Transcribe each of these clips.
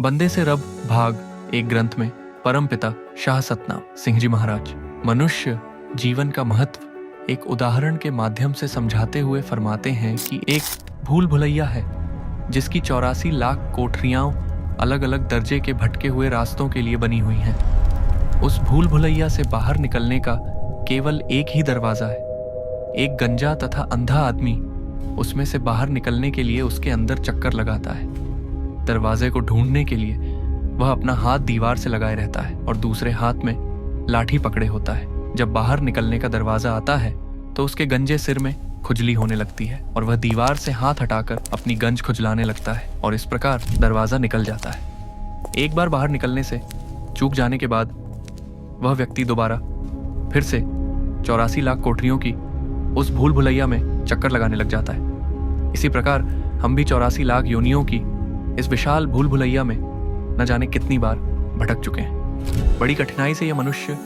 बंदे से रब भाग एक ग्रंथ में परमपिता शाह सतनाम सिंह जी महाराज मनुष्य जीवन का महत्व एक उदाहरण के माध्यम से समझाते हुए फरमाते हैं कि एक भूल भुलैया है जिसकी 84 लाख कोठरियां अलग अलग दर्जे के भटके हुए रास्तों के लिए बनी हुई हैं। उस भूल भुलैया से बाहर निकलने का केवल एक ही दरवाजा है। एक गंजा तथा अंधा आदमी उसमें से बाहर निकलने के लिए उसके अंदर चक्कर लगाता है। दरवाजे को ढूंढने के लिए वह अपना हाथ दीवार से लगाए रहता है और दूसरे हाथ में लाठी पकड़े होता है। जब बाहर निकलने का दरवाजा आता है तो उसके गंजे सिर में खुजली होने लगती है और वह दीवार से हाथ हटाकर अपनी गंज खुजलाने लगता है और इस प्रकार दरवाजा निकल जाता है। एक बार बाहर निकलने से चूक जाने के बाद वह व्यक्ति दोबारा फिर से 84 लाख कोठरियों की उस भूल भुलैया में चक्कर लगाने लग जाता है। इसी प्रकार हम भी 84 लाख योनियों की इस विशाल भूल भुलैया में न जाने कितनी बार भटक चुके हैं। बड़ी कठिनाई से यह मनुष्य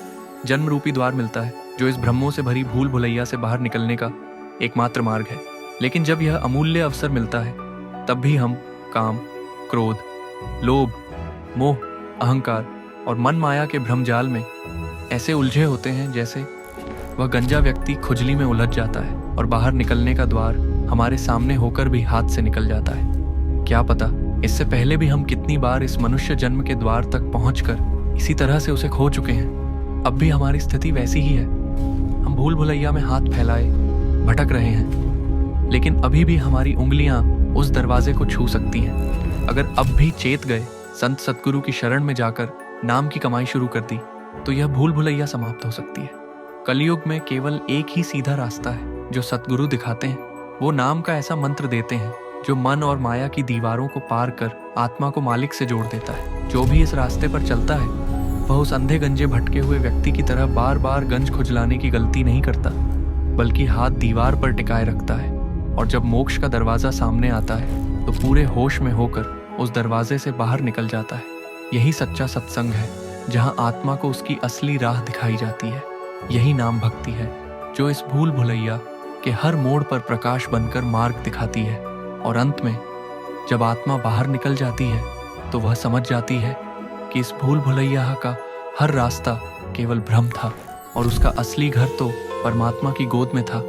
जन्म रूपी द्वार मिलता है जो इस भ्रमों से भरी भूल भुलैया से बाहर निकलने का एकमात्र मार्ग है। लेकिन जब यह अमूल्य अवसर मिलता है तब भी हम काम, क्रोध, लोभ, मोह, अहंकार और मन माया के भ्रमजाल में ऐसे उलझे होते हैं जैसे वह गंजा व्यक्ति खुजली में उलझ जाता है और बाहर निकलने का द्वार हमारे सामने होकर भी हाथ से निकल जाता है। क्या पता इससे पहले भी हम कितनी बार इस मनुष्य जन्म के द्वार तक पहुंचकर इसी तरह से उसे खो चुके हैं। अब भी हमारी स्थिति वैसी ही है। हम भूल भुलैया में हाथ फैलाए भटक रहे हैं, लेकिन अभी भी हमारी उंगलियां उस दरवाजे को छू सकती हैं। अगर अब भी चेत गए, संत सतगुरु की शरण में जाकर नाम की कमाई शुरू कर दी तो यह भूल भुलैया समाप्त हो सकती है। कलयुग में केवल एक ही सीधा रास्ता है जो सतगुरु दिखाते हैं। वो नाम का ऐसा मंत्र देते हैं जो मन और माया की दीवारों को पार कर आत्मा को मालिक से जोड़ देता है। जो भी इस रास्ते पर चलता है वह उस अंधे गंजे भटके हुए व्यक्ति की तरह बार बार गंज खुजलाने की गलती नहीं करता, बल्कि हाथ दीवार पर टिकाए रखता है। और जब मोक्ष का दरवाजा सामने आता है तो पूरे होश में होकर उस दरवाजे से बाहर निकल जाता है। यही सच्चा सत्संग है जहाँ आत्मा को उसकी असली राह दिखाई जाती है। यही नाम भक्ति है जो इस भूल भुलैया के हर मोड़ पर प्रकाश बनकर मार्ग दिखाती है। और अंत में जब आत्मा बाहर निकल जाती है तो वह समझ जाती है कि इस भूल भुलैया का हर रास्ता केवल भ्रम था और उसका असली घर तो परमात्मा की गोद में था।